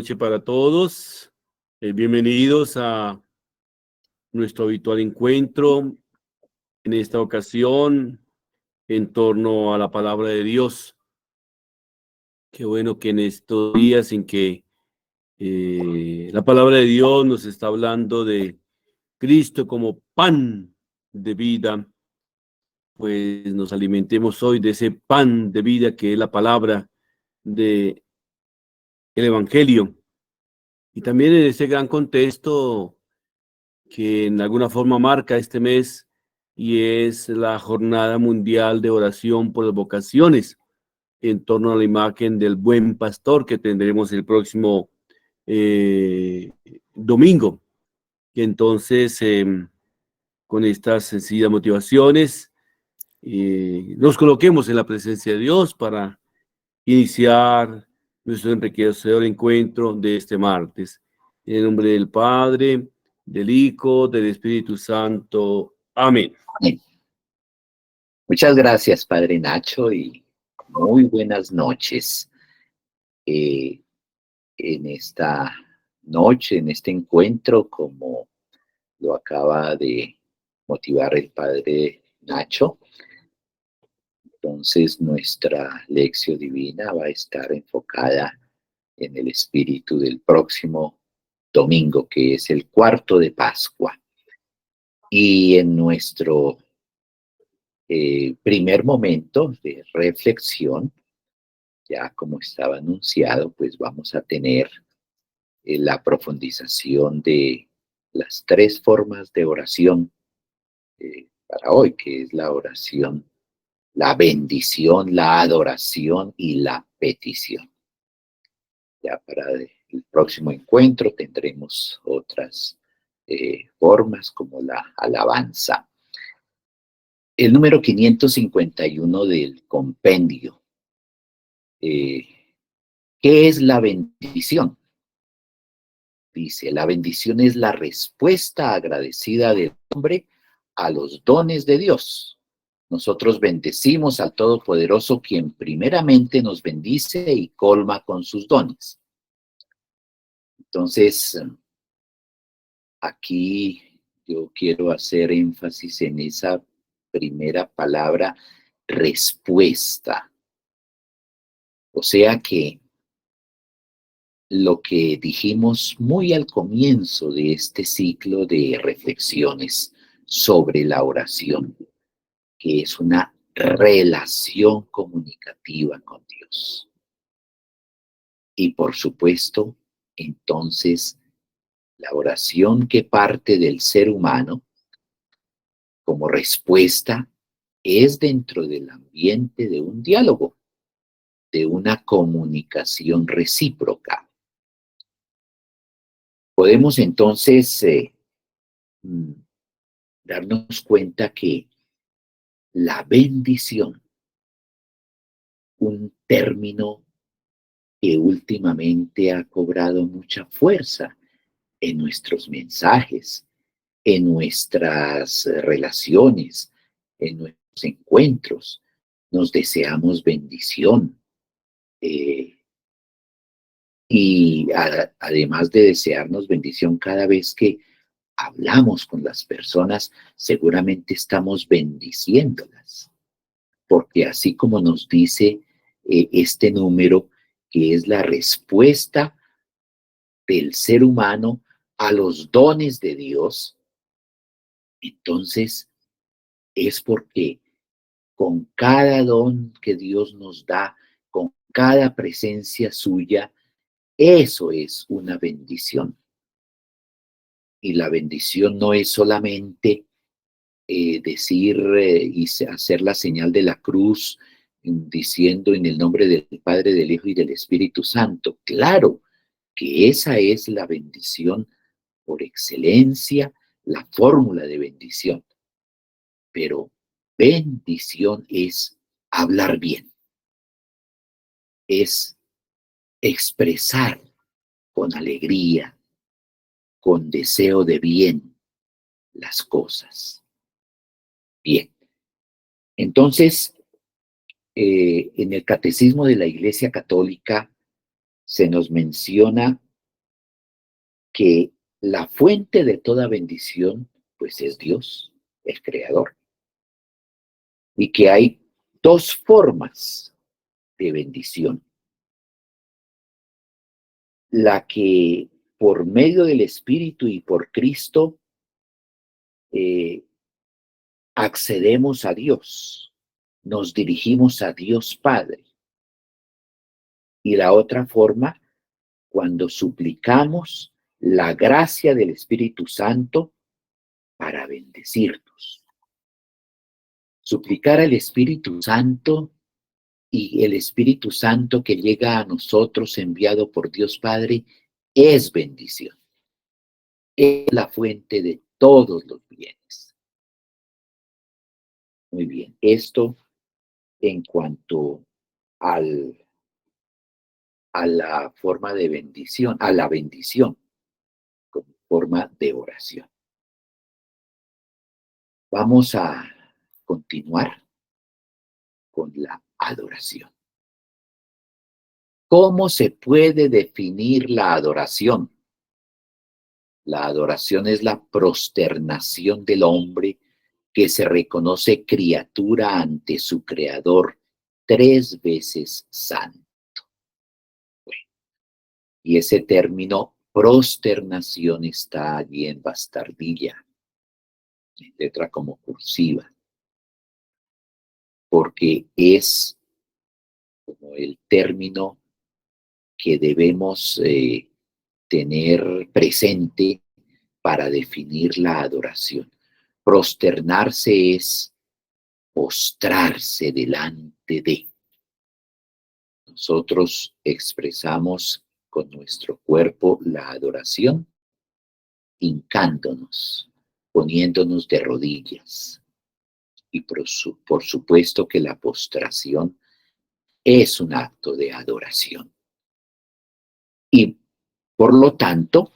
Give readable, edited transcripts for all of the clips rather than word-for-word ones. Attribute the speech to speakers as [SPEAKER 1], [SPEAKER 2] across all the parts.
[SPEAKER 1] noche para todos. Bienvenidos a nuestro habitual encuentro, en esta ocasión, en torno a la palabra de Dios. Qué bueno que en estos días en que la palabra de Dios nos está hablando de Cristo como pan de vida, pues nos alimentemos hoy de ese pan de vida que es la palabra del Evangelio. Y también en ese gran contexto que en alguna forma marca este mes, y es la Jornada Mundial de Oración por las Vocaciones, en torno a la imagen del buen pastor que tendremos el próximo domingo. Y entonces, con estas sencillas motivaciones, nos coloquemos en la presencia de Dios para iniciar nuestro enriquecedor encuentro de este martes. En el nombre del Padre, del Hijo, del Espíritu Santo. Amén.
[SPEAKER 2] Amén. Muchas gracias, Padre Nacho, y muy buenas noches. En esta noche, en este encuentro, como lo acaba de motivar el Padre Nacho, entonces nuestra lección divina va a estar enfocada en el espíritu del próximo domingo, que es el cuarto de Pascua. Y en nuestro primer momento de reflexión, ya como estaba anunciado, pues vamos a tener la profundización de las tres formas de oración para hoy, que es la oración, la bendición, la adoración y la petición. Ya para el próximo encuentro tendremos otras formas como la alabanza. El número 551 del compendio. ¿Qué es la bendición? Dice, la bendición es la respuesta agradecida del hombre a los dones de Dios. Nosotros bendecimos al Todopoderoso, quien primeramente nos bendice y colma con sus dones. Entonces, aquí yo quiero hacer énfasis en esa primera palabra, respuesta. O sea que lo que dijimos muy al comienzo de este ciclo de reflexiones sobre la oración, que es una relación comunicativa con Dios. Y por supuesto, entonces, la oración que parte del ser humano como respuesta es dentro del ambiente de un diálogo, de una comunicación recíproca. Podemos entonces darnos cuenta que la bendición, un término que últimamente ha cobrado mucha fuerza en nuestros mensajes, en nuestras relaciones, en nuestros encuentros. Nos deseamos bendición. Y además de desearnos bendición cada vez que hablamos con las personas, seguramente estamos bendiciéndolas. Porque así como nos dice este número, que es la respuesta del ser humano a los dones de Dios, entonces es porque con cada don que Dios nos da, con cada presencia suya, eso es una bendición. Y la bendición no es solamente decir y hacer la señal de la cruz, diciendo en el nombre del Padre, del Hijo y del Espíritu Santo. Claro que esa es la bendición por excelencia, la fórmula de bendición. Pero bendición es hablar bien, es expresar con alegría, con deseo de bien las cosas. Bien, entonces, en el Catecismo de la Iglesia Católica se nos menciona que la fuente de toda bendición, pues es Dios, el Creador. Y que hay dos formas de bendición. La que por medio del Espíritu y por Cristo accedemos a Dios, nos dirigimos a Dios Padre. Y la otra forma, cuando suplicamos la gracia del Espíritu Santo para bendecirnos. Suplicar al Espíritu Santo y el Espíritu Santo que llega a nosotros enviado por Dios Padre es bendición. Es la fuente de todos los bienes. Muy bien, esto en cuanto a la forma de bendición, a la bendición como forma de oración. Vamos a continuar con la adoración. ¿Cómo se puede definir la adoración? La adoración es la prosternación del hombre que se reconoce criatura ante su Creador 3 veces santo. Bueno, y ese término prosternación está allí en bastardilla, en letra como cursiva, porque es como el término que debemos tener presente para definir la adoración. Prosternarse es postrarse delante de. Nosotros expresamos con nuestro cuerpo la adoración, hincándonos, poniéndonos de rodillas. Y por supuesto que la postración es un acto de adoración. Y por lo tanto,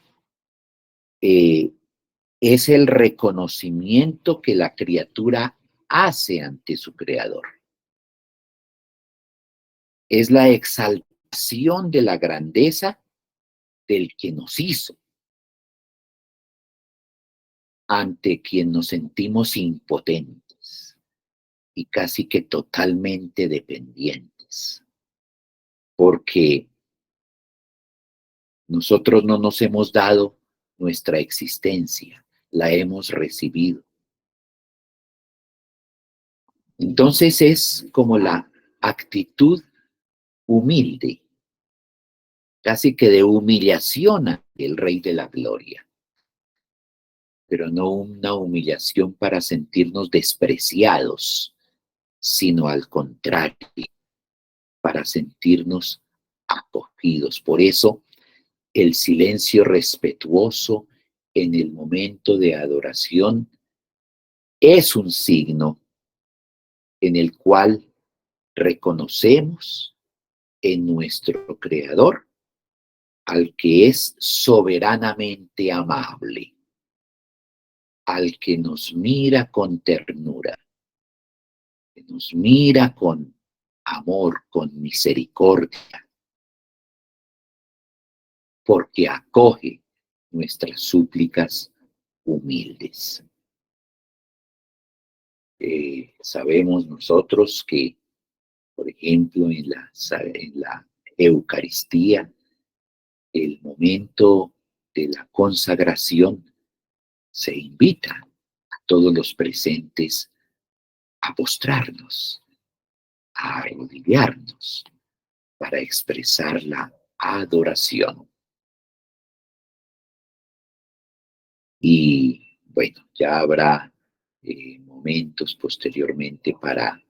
[SPEAKER 2] es el reconocimiento que la criatura hace ante su Creador. Es la exaltación de la grandeza del que nos hizo, ante quien nos sentimos impotentes y casi que totalmente dependientes, porque nosotros no nos hemos dado nuestra existencia, la hemos recibido. Entonces es como la actitud humilde, casi que de humillación ante el Rey de la Gloria, pero no una humillación para sentirnos despreciados, sino al contrario, para sentirnos acogidos. Por eso, el silencio respetuoso en el momento de adoración es un signo en el cual reconocemos en nuestro Creador al que es soberanamente amable, al que nos mira con ternura, que nos mira con amor, con misericordia, porque acoge nuestras súplicas humildes. Sabemos nosotros que, por ejemplo, en la Eucaristía, el momento de la consagración, se invita a todos los presentes a postrarnos, a arrodillarnos para expresar la adoración. Y bueno, ya habrá momentos posteriormente para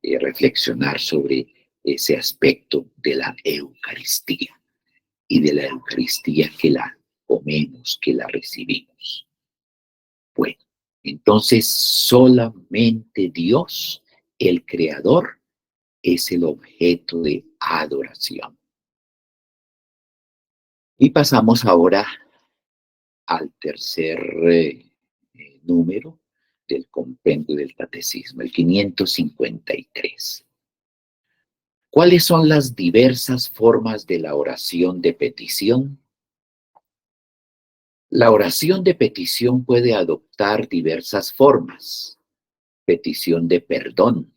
[SPEAKER 2] reflexionar sobre ese aspecto de la Eucaristía y de la Eucaristía que la comemos, que la recibimos. Bueno, entonces solamente Dios, el Creador, es el objeto de adoración. Y pasamos ahora al tercer número del compendio del Catecismo, el 553. ¿Cuáles son las diversas formas de la oración de petición? La oración de petición puede adoptar diversas formas: petición de perdón,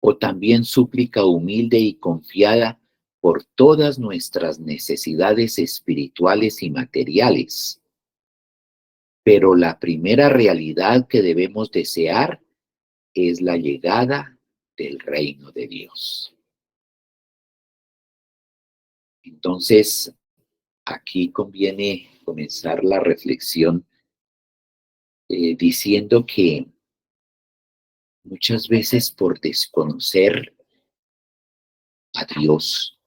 [SPEAKER 2] o también súplica humilde y confiada por todas nuestras necesidades espirituales y materiales. Pero la primera realidad que debemos desear es la llegada del reino de Dios. Entonces, aquí conviene comenzar la reflexión diciendo que muchas veces por desconocer a Dios,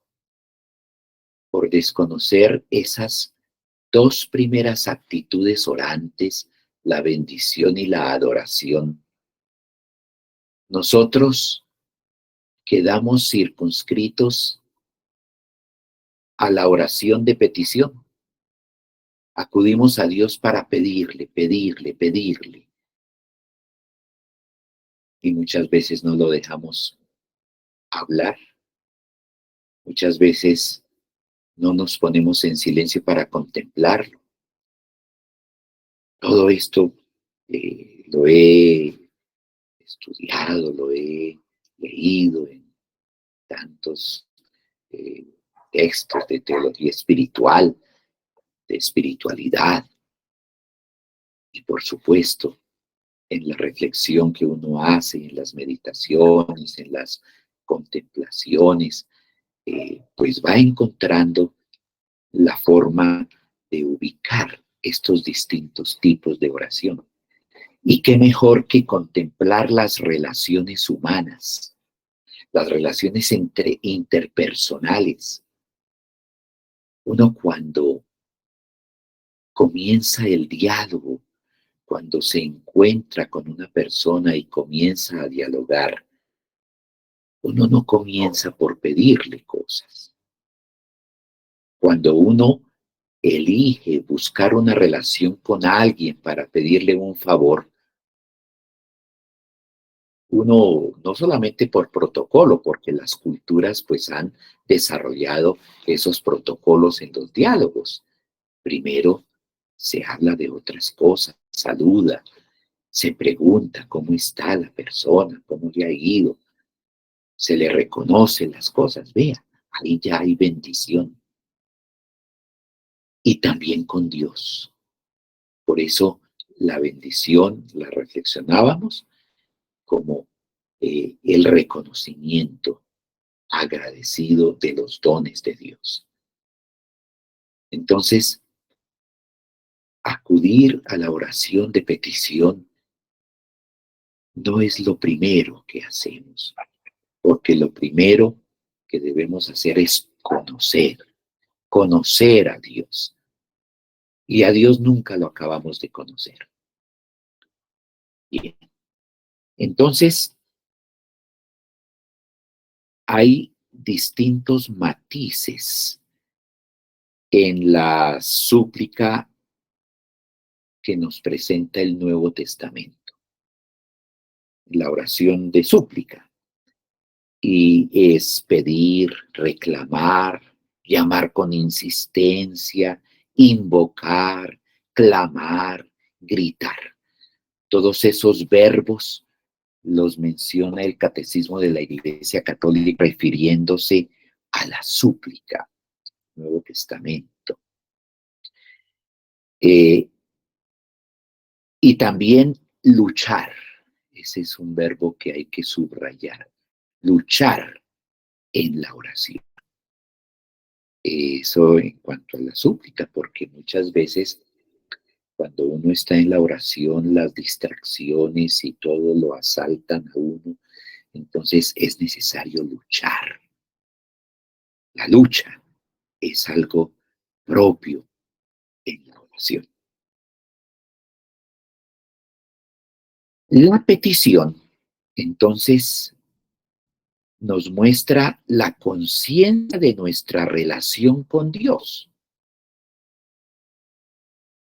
[SPEAKER 2] por desconocer esas dos primeras actitudes orantes, la bendición y la adoración, nosotros quedamos circunscritos a la oración de petición. Acudimos a Dios para pedirle, pedirle, pedirle. Y muchas veces no lo dejamos hablar. Muchas veces no nos ponemos en silencio para contemplarlo. Todo esto lo he estudiado, lo he leído en tantos textos de teología espiritual, de espiritualidad, y por supuesto en la reflexión que uno hace, en las meditaciones, en las contemplaciones, pues va encontrando la forma de ubicar estos distintos tipos de oración. Y qué mejor que contemplar las relaciones humanas, las relaciones interpersonales. Uno cuando comienza el diálogo, cuando se encuentra con una persona y comienza a dialogar, uno no comienza por pedirle cosas. Cuando uno elige buscar una relación con alguien para pedirle un favor, uno no solamente por protocolo, porque las culturas pues han desarrollado esos protocolos en los diálogos. Primero se habla de otras cosas, saluda, se pregunta cómo está la persona, cómo le ha ido, se le reconoce las cosas. Vea, ahí ya hay bendición. Y también con Dios. Por eso la bendición la reflexionábamos como el reconocimiento agradecido de los dones de Dios. Entonces, acudir a la oración de petición no es lo primero que hacemos, porque lo primero que debemos hacer es conocer a Dios. Y a Dios nunca lo acabamos de conocer. Bien. Entonces, hay distintos matices en la súplica que nos presenta el Nuevo Testamento, la oración de súplica. Y es pedir, reclamar, llamar con insistencia, invocar, clamar, gritar. Todos esos verbos los menciona el Catecismo de la Iglesia Católica refiriéndose a la súplica, Nuevo Testamento. Y también luchar. Ese es un verbo que hay que subrayar. Luchar en la oración. Eso en cuanto a la súplica, porque muchas veces cuando uno está en la oración, las distracciones y todo lo asaltan a uno. Entonces es necesario luchar. La lucha es algo propio en la oración. La petición, entonces, nos muestra la conciencia de nuestra relación con Dios.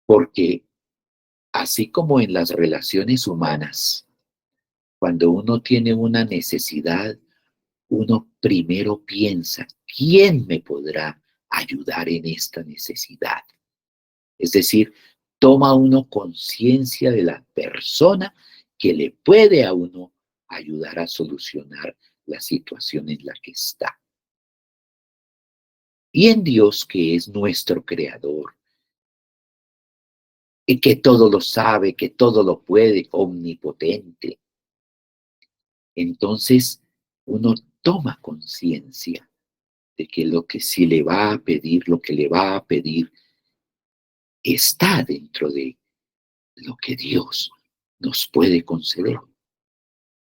[SPEAKER 2] Porque así como en las relaciones humanas, cuando uno tiene una necesidad, uno primero piensa, ¿quién me podrá ayudar en esta necesidad? Es decir, toma uno conciencia de la persona que le puede a uno ayudar a solucionar la situación en la que está. Y en Dios, que es nuestro creador, y que todo lo sabe, que todo lo puede, omnipotente. Entonces, uno toma conciencia de que lo que sí le va a pedir, lo que le va a pedir, está dentro de lo que Dios nos puede conceder.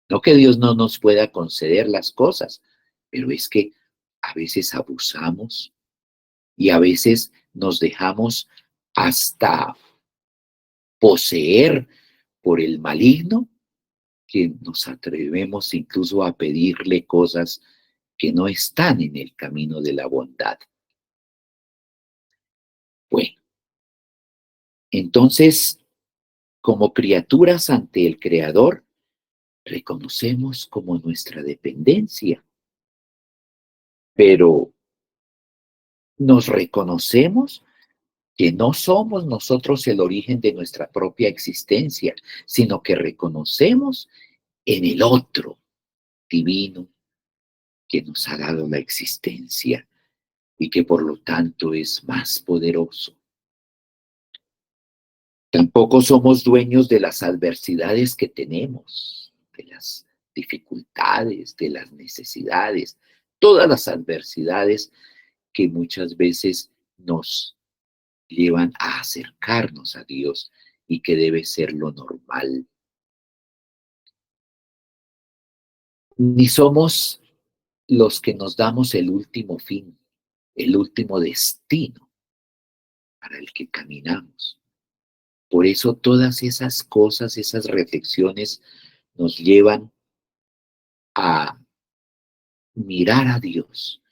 [SPEAKER 2] No que Dios no nos pueda conceder las cosas, pero es que a veces abusamos y a veces nos dejamos hasta poseer por el maligno, que nos atrevemos incluso a pedirle cosas que no están en el camino de la bondad. Bueno, entonces, como criaturas ante el Creador, reconocemos como nuestra dependencia, pero nos reconocemos que no somos nosotros el origen de nuestra propia existencia, sino que reconocemos en el otro divino que nos ha dado la existencia y que por lo tanto es más poderoso. Tampoco somos dueños de las adversidades que tenemos, de las dificultades, de las necesidades, todas las adversidades que muchas veces nos llevan a acercarnos a Dios y que debe ser lo normal. Ni somos los que nos damos el último fin, el último destino para el que caminamos. Por eso todas esas cosas, esas reflexiones nos llevan a mirar a Dios,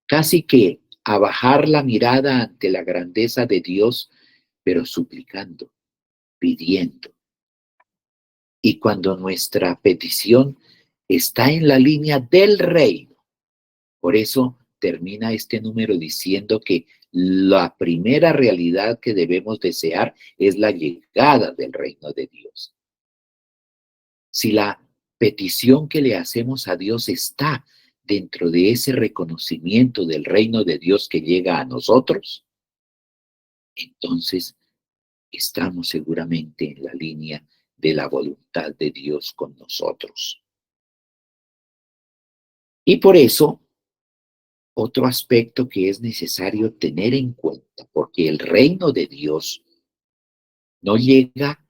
[SPEAKER 2] casi que a bajar la mirada ante la grandeza de Dios, pero suplicando, pidiendo. Y cuando nuestra petición está en la línea del reino, por eso termina este número diciendo que la primera realidad que debemos desear es la llegada del reino de Dios. Si la petición que le hacemos a Dios está dentro de ese reconocimiento del reino de Dios que llega a nosotros, entonces estamos seguramente en la línea de la voluntad de Dios con nosotros. Y por eso, otro aspecto que es necesario tener en cuenta, porque el reino de Dios no llega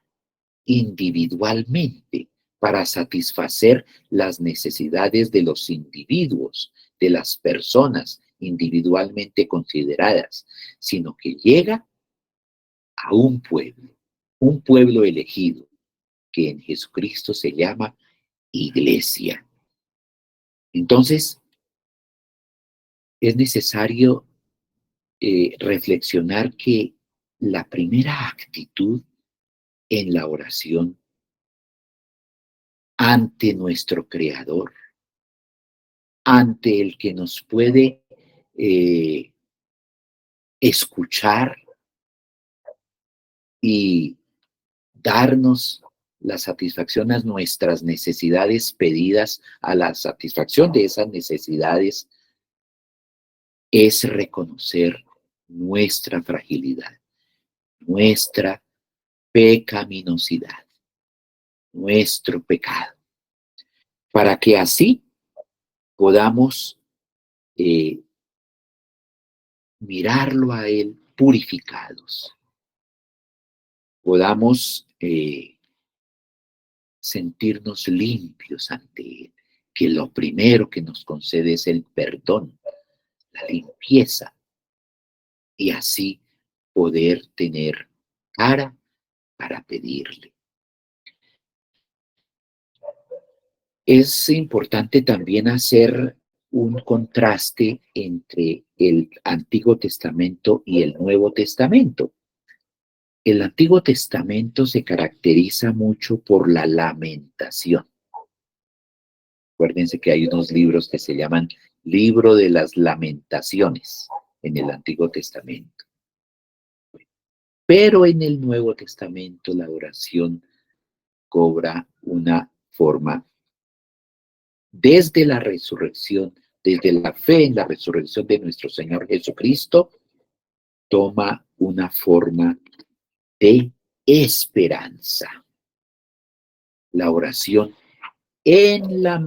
[SPEAKER 2] individualmente para satisfacer las necesidades de los individuos, de las personas individualmente consideradas, sino que llega a un pueblo elegido, que en Jesucristo se llama iglesia. Entonces, es necesario reflexionar que la primera actitud en la oración ante nuestro Creador, ante el que nos puede escuchar y darnos la satisfacción a nuestras necesidades pedidas, a la satisfacción de esas necesidades, es reconocer nuestra fragilidad, nuestra pecaminosidad, nuestro pecado, para que así podamos mirarlo a Él purificados, podamos sentirnos limpios ante Él, que lo primero que nos concede es el perdón, la limpieza, y así poder tener cara para pedirle. Es importante también hacer un contraste entre el Antiguo Testamento y el Nuevo Testamento. El Antiguo Testamento se caracteriza mucho por la lamentación. Acuérdense que hay unos libros que se llaman Libro de las Lamentaciones en el Antiguo Testamento. Pero en el Nuevo Testamento la oración cobra una forma desde la resurrección, desde la fe en la resurrección de nuestro Señor Jesucristo, toma una forma de esperanza. La oración en la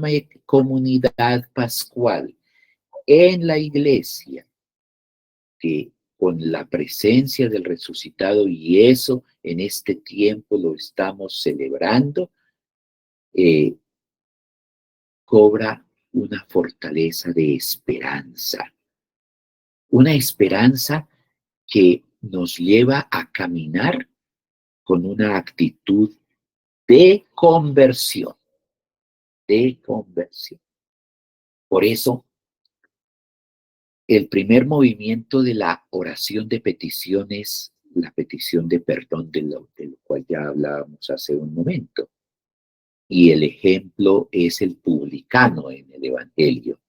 [SPEAKER 2] comunidad pascual, en la iglesia, que con la presencia del resucitado, y eso en este tiempo lo estamos celebrando, cobra una fortaleza de esperanza. Una esperanza que nos lleva a caminar con una actitud de conversión, de conversión. Por eso, el primer movimiento de la oración de petición es la petición de perdón, de lo cual ya hablábamos hace un momento. Y el ejemplo es el publicano en el Evangelio.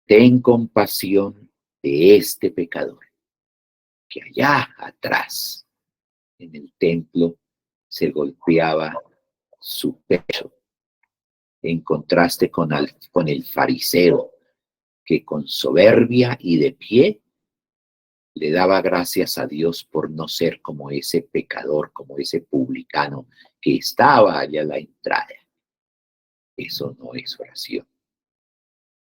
[SPEAKER 2] Ten compasión de este pecador, que allá atrás, en el templo, se golpeaba su pecho, en contraste con el fariseo, que con soberbia y de pie le daba gracias a Dios por no ser como ese pecador, como ese publicano que estaba allá a la entrada. Eso no es oración.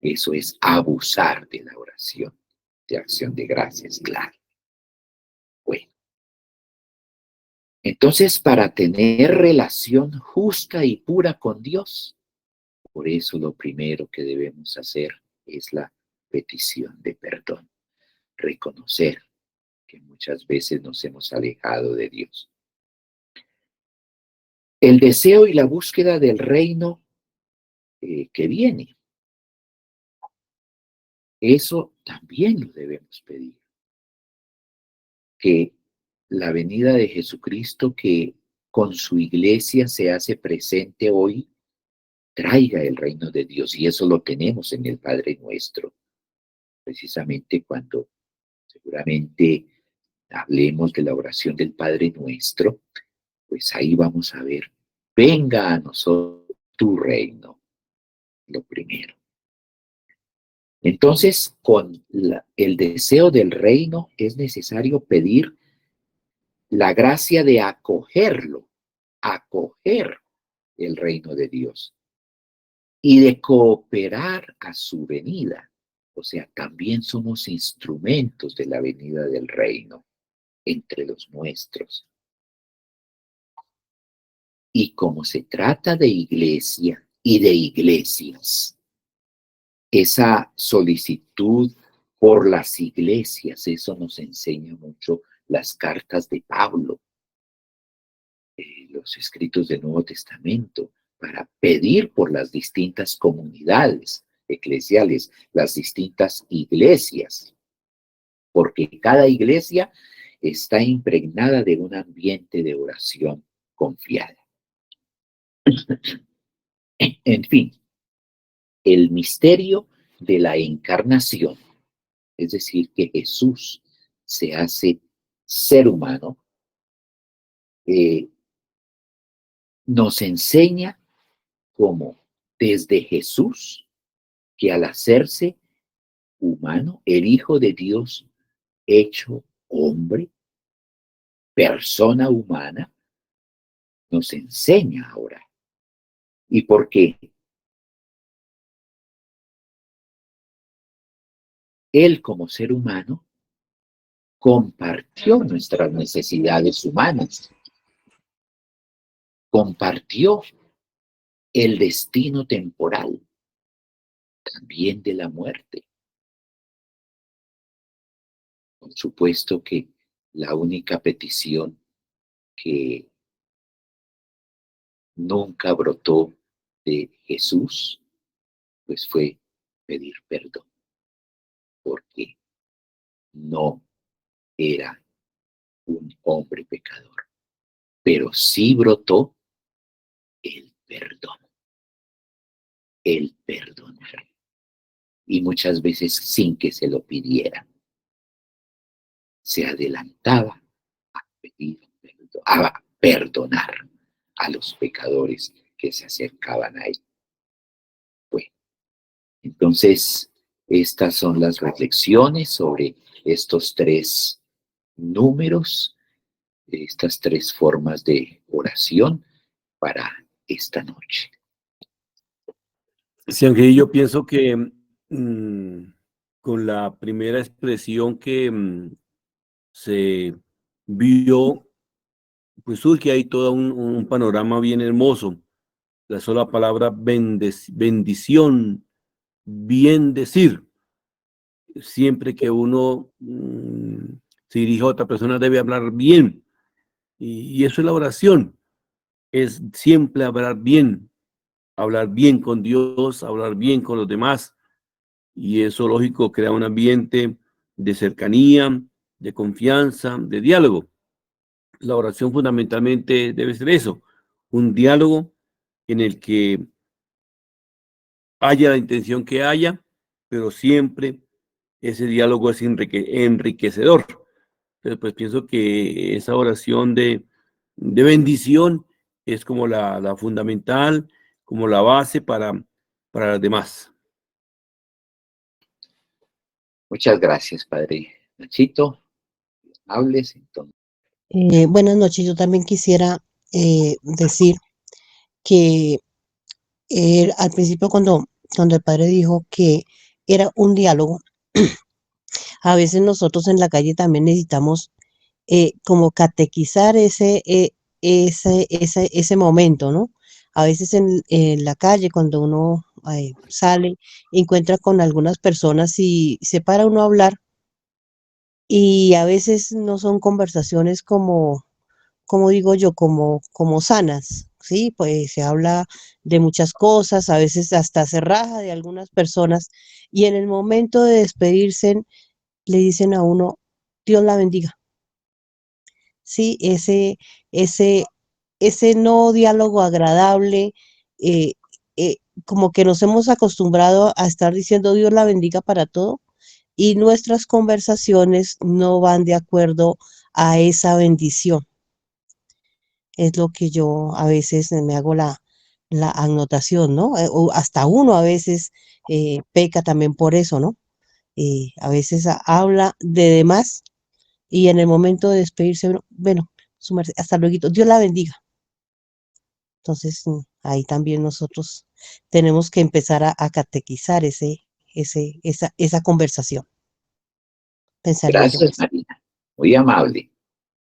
[SPEAKER 2] Eso es abusar de la oración, de acción de gracias, claro. Bueno, entonces para tener relación justa y pura con Dios, por eso lo primero que debemos hacer es la petición de perdón. Reconocer que muchas veces nos hemos alejado de Dios. El deseo y la búsqueda del reino que viene, eso también lo debemos pedir. Que la venida de Jesucristo, que con su iglesia se hace presente hoy, traiga el reino de Dios. Y eso lo tenemos en el Padre Nuestro. Precisamente cuando seguramente hablemos de la oración del Padre Nuestro, pues ahí vamos a ver, venga a nosotros tu reino, lo primero. Entonces, con el deseo del reino es necesario pedir la gracia de acogerlo, acoger el reino de Dios y de cooperar a su venida. O sea, también somos instrumentos de la venida del reino entre los nuestros. Y como se trata de iglesia y de iglesias, esa solicitud por las iglesias, eso nos enseña mucho las cartas de Pablo, los escritos del Nuevo Testamento, para pedir por las distintas comunidades eclesiales, las distintas iglesias, porque cada iglesia está impregnada de un ambiente de oración confiada. En fin, el misterio de la encarnación, es decir, que Jesús se hace ser humano, nos enseña cómo desde Jesús, que al hacerse humano, el Hijo de Dios hecho hombre, persona humana, nos enseña ahora. ¿Y por qué? Él como ser humano compartió nuestras necesidades humanas, compartió el destino temporal, también de la muerte. Por supuesto que la única petición que nunca brotó de Jesús, pues fue pedir perdón, porque no era un hombre pecador, pero sí brotó el perdón, el perdonar, y muchas veces sin que se lo pidiera. Se adelantaba a perdonar a los pecadores que se acercaban a él. Bueno, entonces, estas son las reflexiones sobre estos tres números, estas tres formas de oración para esta noche.
[SPEAKER 1] Sí, Ángel, yo pienso que con la primera expresión que se vio, pues surge ahí todo un panorama bien hermoso. La sola palabra bendición, bien decir. Siempre que uno se dirige a otra persona debe hablar bien. Y eso es la oración, es siempre hablar bien con Dios, hablar bien con los demás. Y eso, lógico, crea un ambiente de cercanía, de confianza, de diálogo. La oración fundamentalmente debe ser eso, un diálogo en el que haya la intención que haya, pero siempre ese diálogo es enriquecedor. Entonces, pues pienso que esa oración de bendición es como la fundamental, como la base para las demás.
[SPEAKER 2] Muchas gracias, Padre Nachito. Hables entonces.
[SPEAKER 3] Buenas noches. Yo también quisiera decir que al principio cuando el padre dijo que era un diálogo, a veces nosotros en la calle también necesitamos como catequizar ese momento, ¿no? A veces en la calle cuando uno sale, encuentra con algunas personas y se para uno a hablar y a veces no son conversaciones como digo yo, como sanas, ¿sí? Pues se habla de muchas cosas, a veces hasta se raja de algunas personas, y en el momento de despedirse le dicen a uno, Dios la bendiga, ¿sí? Ese, ese no diálogo agradable, eh, como que nos hemos acostumbrado a estar diciendo Dios la bendiga para todo, y nuestras conversaciones no van de acuerdo a esa bendición. Es lo que yo a veces me hago la anotación, ¿no? O hasta uno a veces peca también por eso, ¿no? A veces habla de demás y en el momento de despedirse, bueno, hasta luego, Dios la bendiga. Entonces, ahí también nosotros tenemos que empezar a catequizar esa conversación, pensaría yo.
[SPEAKER 2] Gracias, Marina. Muy amable,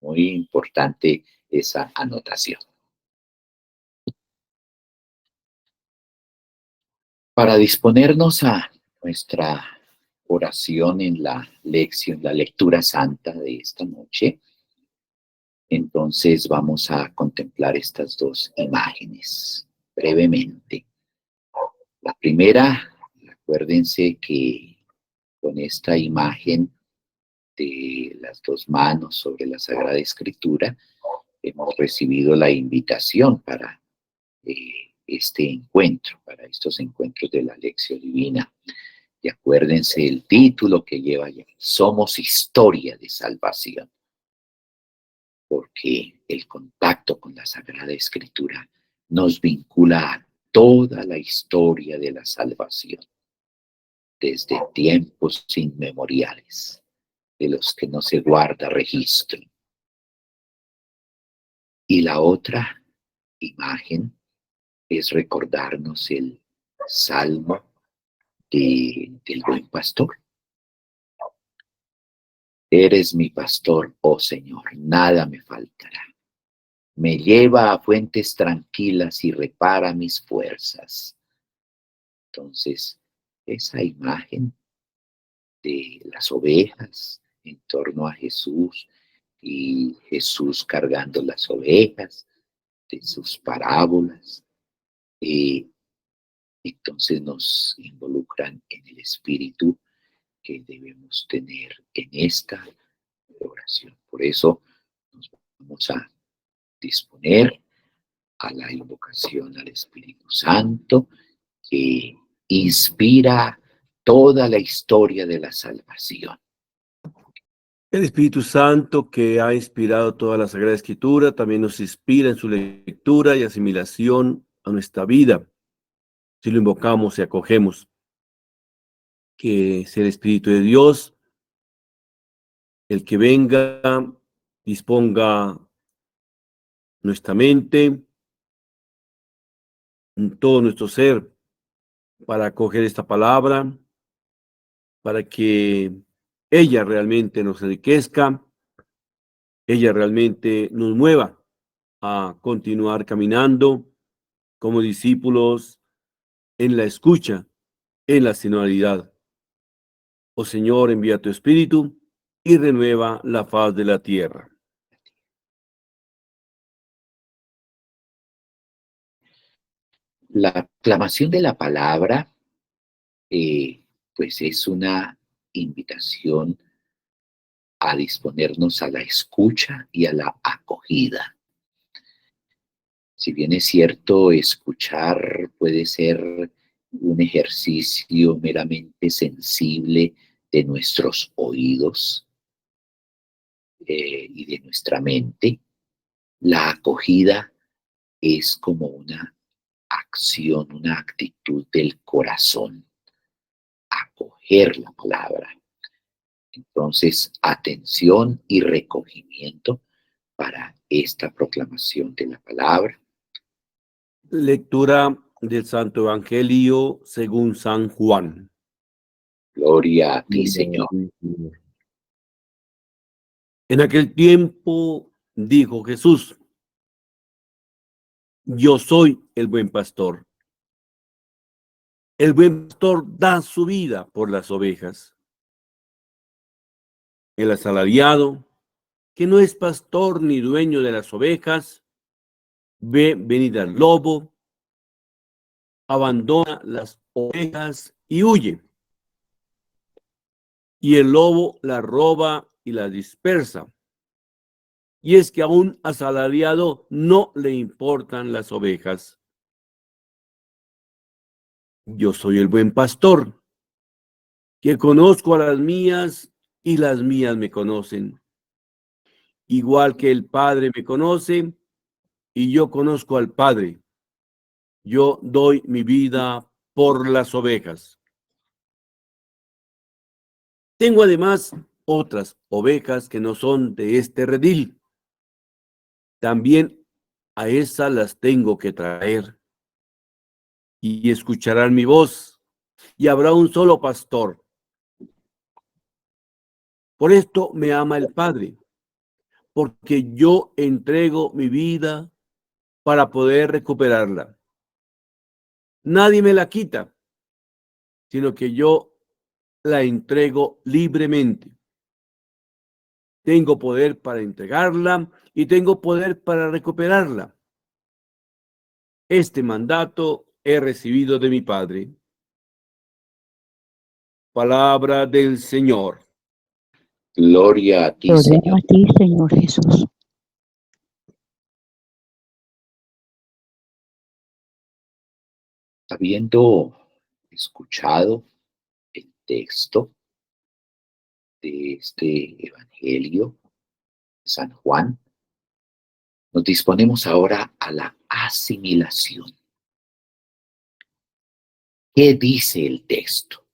[SPEAKER 2] muy importante esa anotación. Para disponernos a nuestra oración en la lección, la lectura santa de esta noche, entonces vamos a contemplar estas dos imágenes brevemente. La primera, acuérdense que con esta imagen de las dos manos sobre la Sagrada Escritura, hemos recibido la invitación para este encuentro, para estos encuentros de la lección divina. Y acuérdense el título que lleva ya, Somos Historia de Salvación, porque el contacto con la Sagrada Escritura nos vincula a toda la historia de la salvación, desde tiempos inmemoriales, de los que no se guarda registro. Y la otra imagen es recordarnos el salmo del buen pastor. Eres mi pastor, oh Señor, nada me faltará. Me lleva a fuentes tranquilas y repara mis fuerzas. Entonces, esa imagen de las ovejas en torno a Jesús y Jesús cargando las ovejas, de sus parábolas, entonces nos involucran en el espíritu que debemos tener en esta oración. Por eso nos vamos a disponer a la invocación al Espíritu Santo que inspira toda la historia de la salvación.
[SPEAKER 1] El Espíritu Santo, que ha inspirado toda la Sagrada Escritura, también nos inspira en su lectura y asimilación a nuestra vida, si lo invocamos y acogemos. Que sea el Espíritu de Dios el que venga, disponga nuestra mente, en todo nuestro ser, para acoger esta palabra, para que ella realmente nos enriquezca, ella realmente nos mueva a continuar caminando como discípulos en la escucha, en la sinodalidad. Oh Señor, envía tu Espíritu y renueva la faz de la tierra.
[SPEAKER 2] La aclamación de la palabra, pues es una invitación a disponernos a la escucha y a la acogida. Si bien es cierto, escuchar puede ser un ejercicio meramente sensible de nuestros oídos y de nuestra mente, la acogida es como una acción, una actitud del corazón, acoger la palabra. Entonces, atención y recogimiento para esta proclamación de la palabra.
[SPEAKER 1] Lectura del Santo Evangelio según San Juan.
[SPEAKER 2] Gloria a ti, Señor.
[SPEAKER 1] En aquel tiempo dijo Jesús: Yo soy el buen pastor. El buen pastor da su vida por las ovejas. El asalariado, que no es pastor ni dueño de las ovejas, ve venir al lobo, abandona las ovejas y huye. Y el lobo las roba y las dispersa. Y es que a un asalariado no le importan las ovejas. Yo soy el buen pastor, que conozco a las mías y las mías me conocen. Igual que el Padre me conoce y yo conozco al Padre. Yo doy mi vida por las ovejas. Tengo además otras ovejas que no son de este redil. También a esas las tengo que traer. Y escucharán mi voz, y habrá un solo pastor. Por esto me ama el Padre, porque yo entrego mi vida para poder recuperarla. Nadie me la quita, sino que yo la entrego libremente. Tengo poder para entregarla y tengo poder para recuperarla. Este mandato he recibido de mi Padre. Palabra del Señor.
[SPEAKER 2] Gloria a ti,
[SPEAKER 4] Gloria
[SPEAKER 2] Señor.
[SPEAKER 4] a ti, Señor Jesús.
[SPEAKER 2] Habiendo escuchado el texto de este Evangelio de San Juan, nos disponemos ahora a la asimilación. ¿Qué dice el texto?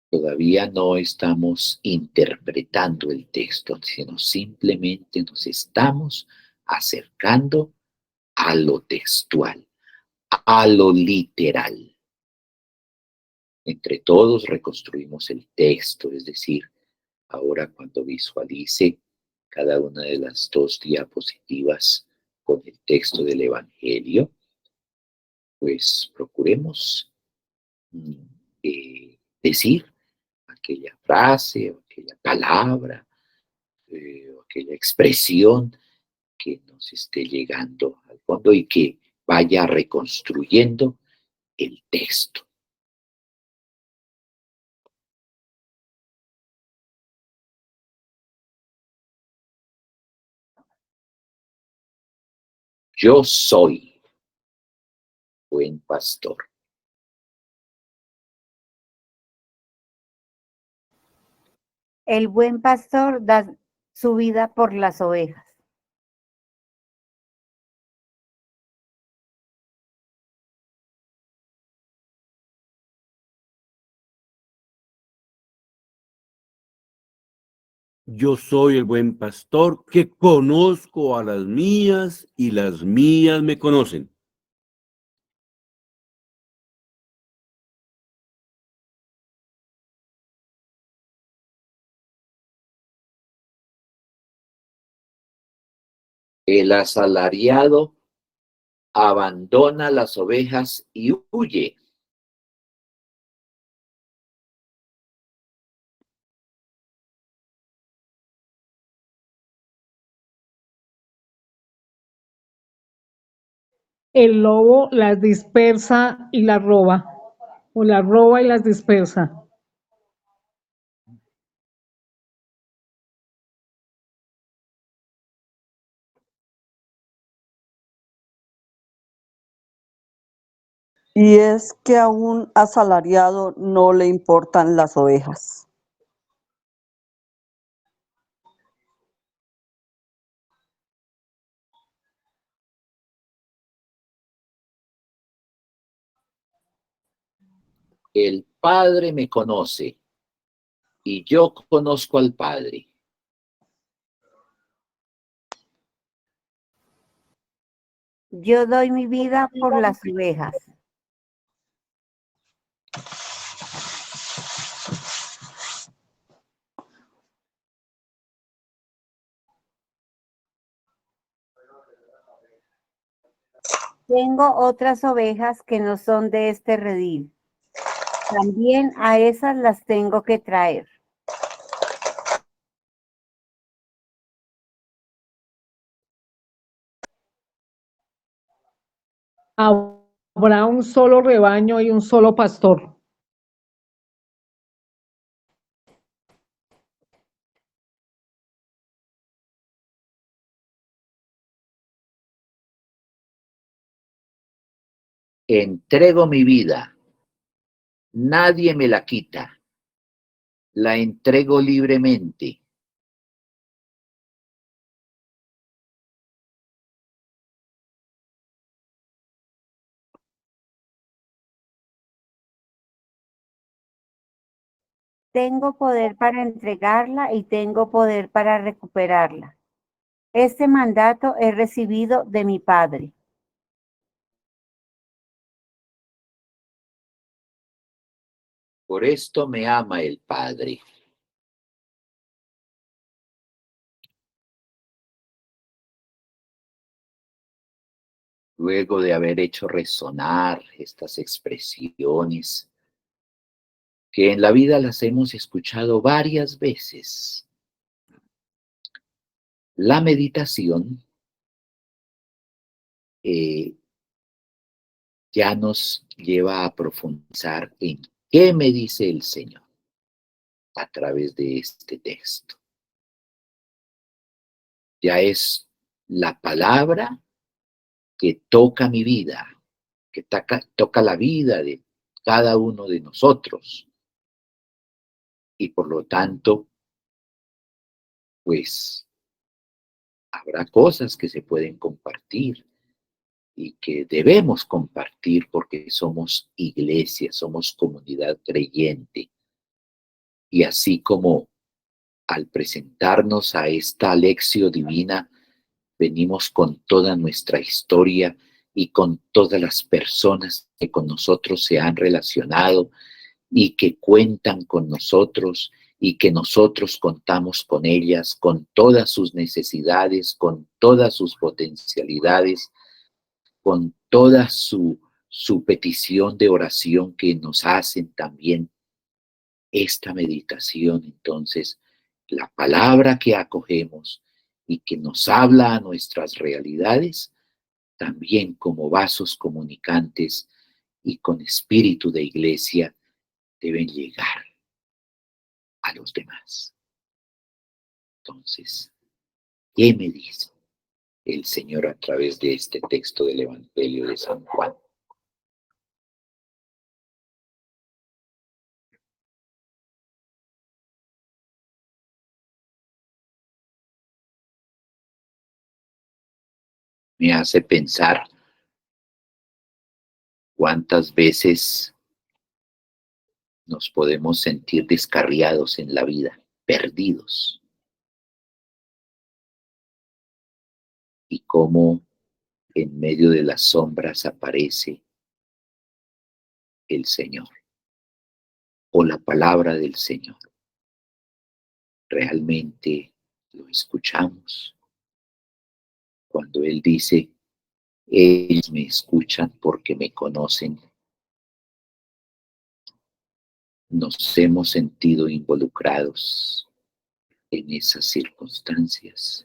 [SPEAKER 2] Todavía no estamos interpretando el texto, sino simplemente nos estamos acercando a lo textual, a lo literal. Entre todos reconstruimos el texto, es decir, ahora cuando visualice cada una de las dos diapositivas con el texto del Evangelio, pues procuremos decir aquella frase o aquella palabra o aquella expresión que nos esté llegando al fondo y que vaya reconstruyendo el texto. Yo soy buen pastor.
[SPEAKER 4] El buen pastor da su vida por las ovejas.
[SPEAKER 1] Yo soy el buen pastor que conozco a las mías y las mías me conocen.
[SPEAKER 2] El asalariado abandona las ovejas y huye.
[SPEAKER 5] El lobo las dispersa y las roba, o las roba y las dispersa.
[SPEAKER 6] Y es que a un asalariado no le importan las ovejas.
[SPEAKER 2] El Padre me conoce y yo conozco al Padre.
[SPEAKER 4] Yo doy mi vida por las ovejas. Tengo otras ovejas que no son de este redil. También a esas las tengo que traer.
[SPEAKER 5] Habrá un solo rebaño y un solo pastor.
[SPEAKER 2] Entrego mi vida. Nadie me la quita. La entrego libremente.
[SPEAKER 4] Tengo poder para entregarla y tengo poder para recuperarla. Este mandato he recibido de mi Padre.
[SPEAKER 2] Por esto me ama el Padre. Luego de haber hecho resonar estas expresiones, que en la vida las hemos escuchado varias veces, la meditación ya nos lleva a profundizar en qué me dice el Señor a través de este texto. Ya es la palabra que toca mi vida, que toca la vida de cada uno de nosotros. Y por lo tanto, pues habrá cosas que se pueden compartir y que debemos compartir porque somos iglesia, somos comunidad creyente. Y así como al presentarnos a esta lección divina, venimos con toda nuestra historia y con todas las personas que con nosotros se han relacionado y que cuentan con nosotros y que nosotros contamos con ellas, con todas sus necesidades, con todas sus potencialidades, con toda su petición de oración que nos hacen también esta meditación. Entonces, la palabra que acogemos y que nos habla a nuestras realidades, también como vasos comunicantes y con espíritu de iglesia, deben llegar a los demás. Entonces, ¿qué me dice el Señor a través de este texto del Evangelio de San Juan? me hace pensar cuántas veces nos podemos sentir descarriados en la vida, perdidos, y cómo en medio de las sombras aparece el Señor o la palabra del Señor. Realmente lo escuchamos cuando Él dice: ellos me escuchan porque me conocen. Nos hemos sentido involucrados en esas circunstancias.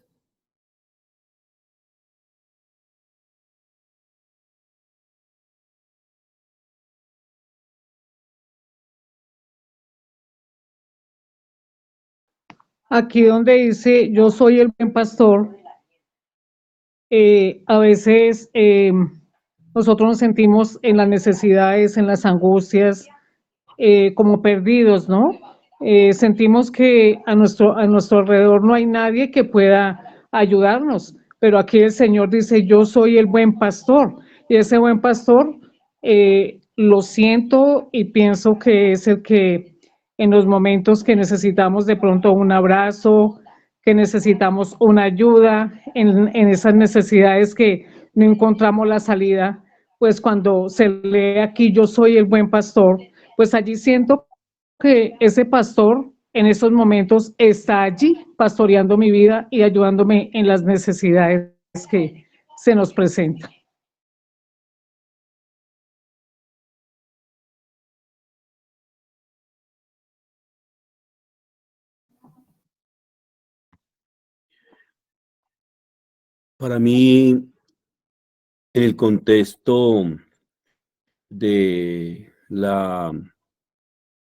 [SPEAKER 5] Aquí donde dice, yo soy el buen pastor, a veces nosotros nos sentimos en las necesidades, en las angustias, como perdidos, ¿no? Sentimos que a nuestro alrededor no hay nadie que pueda ayudarnos, pero aquí el Señor dice, yo soy el buen pastor, y ese buen pastor lo siento y pienso que es el que en los momentos que necesitamos de pronto un abrazo, que necesitamos una ayuda, en esas necesidades que no encontramos la salida, pues cuando se lee aquí, yo soy el buen pastor, pues allí siento que ese pastor en esos momentos está allí pastoreando mi vida y ayudándome en las necesidades que se nos presentan.
[SPEAKER 1] Para mí, en el contexto de la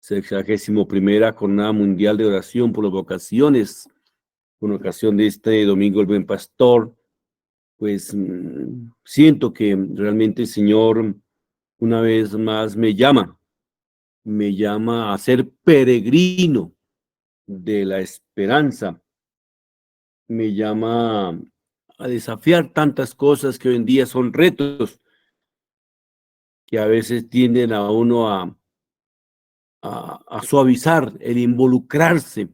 [SPEAKER 1] 61ª Jornada Mundial de Oración por las Vocaciones, con ocasión de este Domingo el Buen Pastor, pues siento que realmente el Señor una vez más me llama a ser peregrino de la esperanza, me llama a desafiar tantas cosas que hoy en día son retos, que a veces tienden a uno a suavizar el involucrarse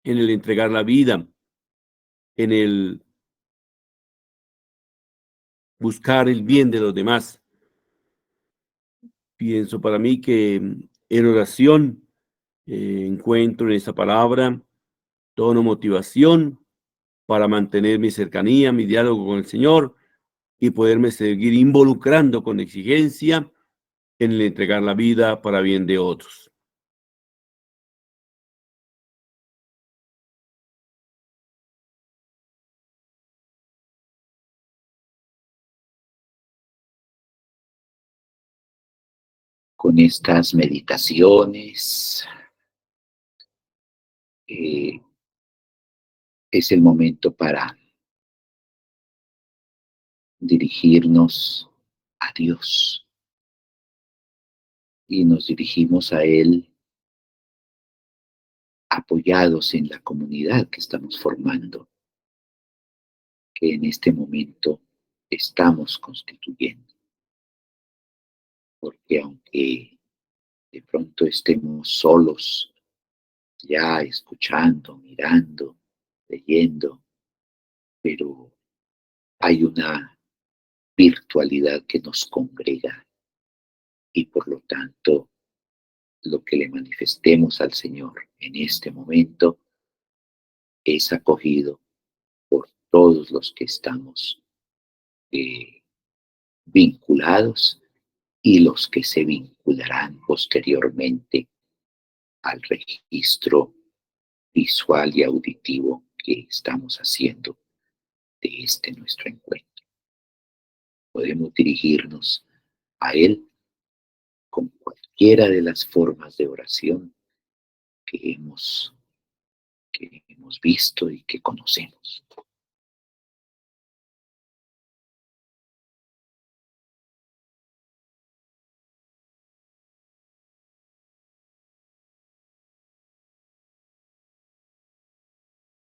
[SPEAKER 1] en el entregar la vida, en el buscar el bien de los demás. Pienso para mí que en oración encuentro en esa palabra tono motivación para mantener mi cercanía, mi diálogo con el Señor y poderme seguir involucrando con exigencia en el entregar la vida para bien de otros.
[SPEAKER 2] Con estas meditaciones, es el momento para dirigirnos a Dios, y nos dirigimos a Él apoyados en la comunidad que estamos formando, que en este momento estamos constituyendo. Porque aunque de pronto estemos solos, ya escuchando, mirando, leyendo, pero hay una virtualidad que nos congrega, y por lo tanto lo que le manifestemos al Señor en este momento es acogido por todos los que estamos vinculados y los que se vincularán posteriormente al registro visual y auditivo que estamos haciendo de este nuestro encuentro. Podemos dirigirnos a Él con cualquiera de las formas de oración que hemos visto y que conocemos.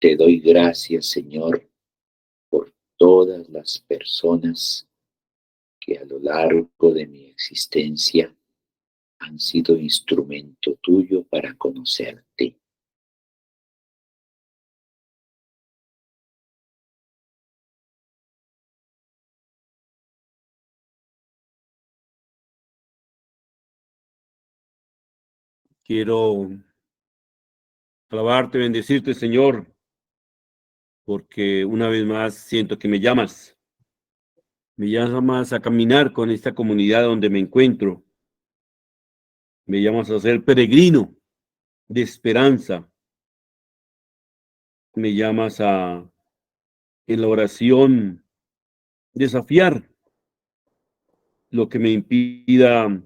[SPEAKER 2] Te doy gracias, Señor, por todas las personas que a lo largo de mi existencia han sido instrumento tuyo para conocerte.
[SPEAKER 1] Quiero alabarte, bendecirte, Señor, porque una vez más siento que me llamas. Me llamas a caminar con esta comunidad donde me encuentro. Me llamas a ser peregrino de esperanza. Me llamas a, en la oración, desafiar lo que me impida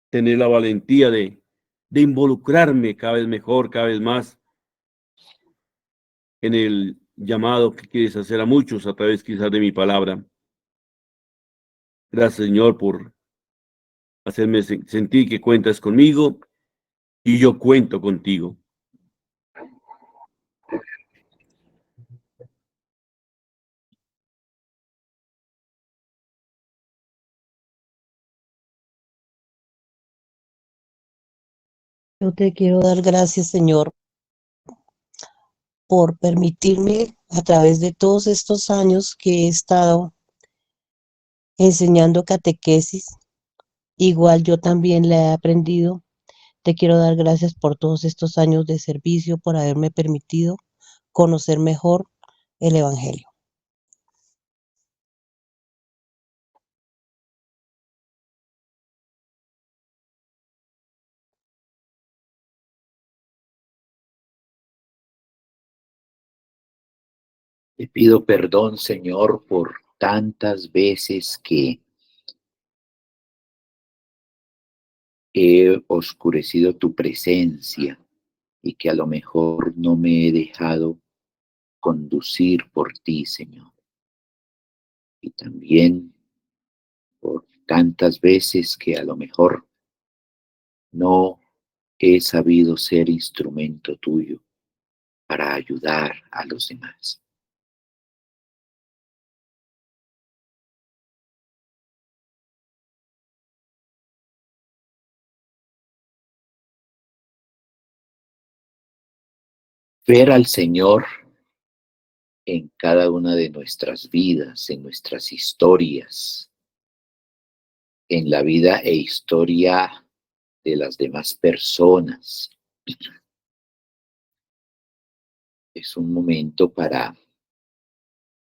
[SPEAKER 1] tener la valentía de involucrarme cada vez mejor, cada vez más en el llamado que quieres hacer a muchos a través quizás de mi palabra. Gracias, Señor, por hacerme sentir que cuentas conmigo y yo cuento contigo.
[SPEAKER 3] Yo te quiero dar gracias, Señor, por permitirme a través de todos estos años que he estado enseñando catequesis, igual yo también la he aprendido. Te quiero dar gracias por todos estos años de servicio, por haberme permitido conocer mejor el Evangelio.
[SPEAKER 2] Te pido perdón, Señor, por tantas veces que he oscurecido tu presencia y que a lo mejor no me he dejado conducir por ti, Señor. Y también por tantas veces que a lo mejor no he sabido ser instrumento tuyo para ayudar a los demás. Ver al Señor en cada una de nuestras vidas, en nuestras historias, en la vida e historia de las demás personas. Es un momento para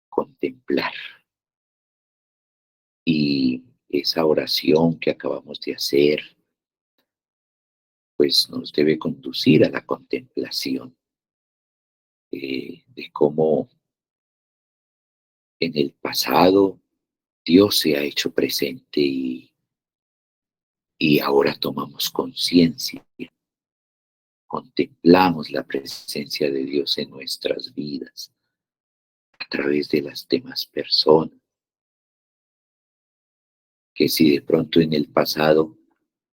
[SPEAKER 2] contemplar. Y esa oración que acabamos de hacer, pues nos debe conducir a la contemplación de cómo en el pasado Dios se ha hecho presente y ahora tomamos conciencia, contemplamos la presencia de Dios en nuestras vidas a través de las demás personas, que si de pronto en el pasado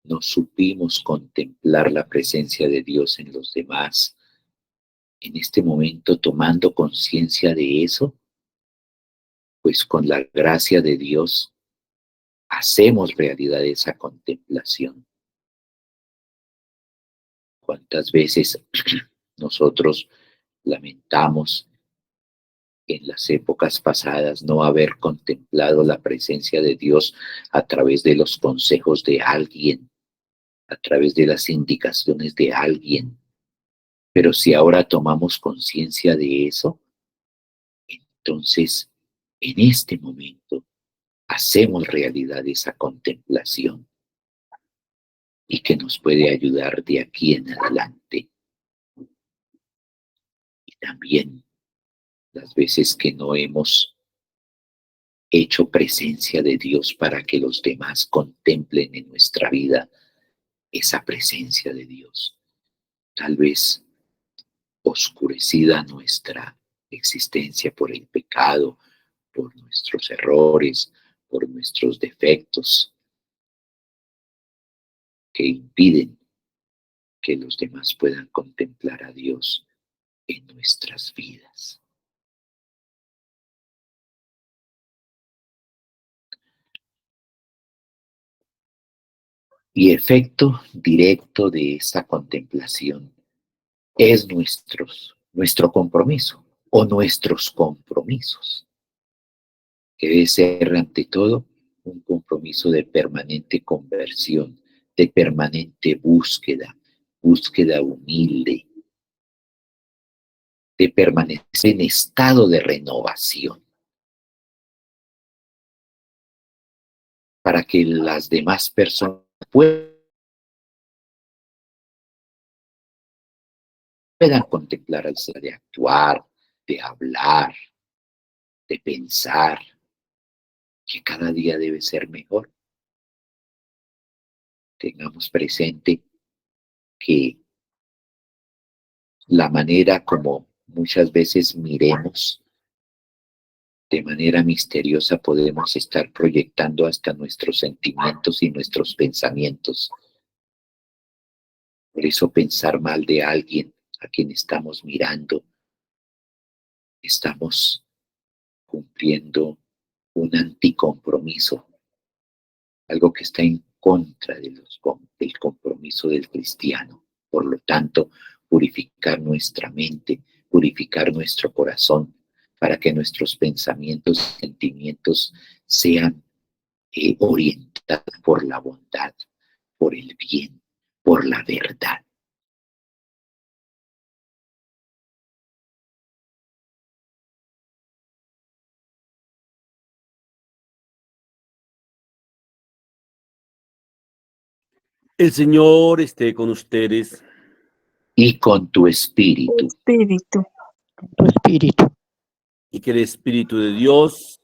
[SPEAKER 2] no supimos contemplar la presencia de Dios en los demás, en este momento tomando conciencia de eso, pues con la gracia de Dios hacemos realidad esa contemplación. ¿Cuántas veces nosotros lamentamos en las épocas pasadas no haber contemplado la presencia de Dios a través de los consejos de alguien, a través de las indicaciones de alguien? Pero si ahora tomamos conciencia de eso, entonces en este momento hacemos realidad esa contemplación y que nos puede ayudar de aquí en adelante. Y también las veces que no hemos hecho presencia de Dios para que los demás contemplen en nuestra vida esa presencia de Dios. Tal vez oscurecida nuestra existencia por el pecado, por nuestros errores, por nuestros defectos, que impiden que los demás puedan contemplar a Dios en nuestras vidas. Y efecto directo de esa contemplación es nuestro compromiso o nuestros compromisos, que debe ser ante todo un compromiso de permanente conversión, de permanente búsqueda humilde, de permanecer en estado de renovación, para que las demás personas puedan contemplar al ser, de actuar, de hablar, de pensar, que cada día debe ser mejor. Tengamos presente que la manera como muchas veces miremos de manera misteriosa podemos estar proyectando hasta nuestros sentimientos y nuestros pensamientos. Por eso pensar mal de alguien a quien estamos mirando, estamos cumpliendo un anticompromiso, algo que está en contra del compromiso del cristiano. Por lo tanto, purificar nuestra mente, purificar nuestro corazón, para que nuestros pensamientos y sentimientos sean orientados por la bondad, por el bien, por la verdad.
[SPEAKER 1] El Señor esté con ustedes.
[SPEAKER 2] Y con tu espíritu.
[SPEAKER 6] Espíritu.
[SPEAKER 3] Tu espíritu.
[SPEAKER 1] Y que el Espíritu de Dios,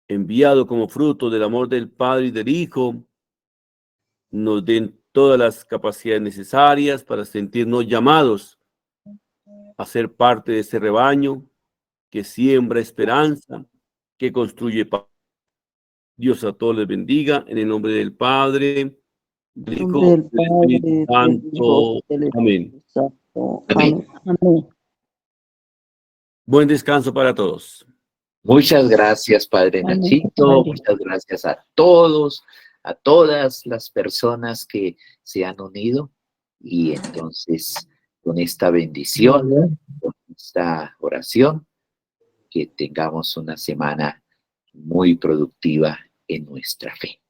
[SPEAKER 1] enviado como fruto del amor del Padre y del Hijo, nos den todas las capacidades necesarias para sentirnos llamados a ser parte de ese rebaño que siembra esperanza, que construye paz. Dios a todos les bendiga, en el nombre del Padre, del
[SPEAKER 6] En
[SPEAKER 1] Hijo,
[SPEAKER 6] nombre del
[SPEAKER 1] del Espíritu
[SPEAKER 6] Padre, del Hijo,
[SPEAKER 1] Santo.
[SPEAKER 6] del
[SPEAKER 1] Amén.
[SPEAKER 6] Espíritu Santo.
[SPEAKER 2] Amén.
[SPEAKER 6] Amén. Amén.
[SPEAKER 1] Buen descanso para todos.
[SPEAKER 2] Muchas gracias, Padre
[SPEAKER 3] Amén,
[SPEAKER 2] Nachito.
[SPEAKER 3] Padre.
[SPEAKER 2] Muchas gracias a todos, a todas las personas que se han unido. Y entonces, con esta bendición, con esta oración, que tengamos una semana muy productiva en nuestra fe.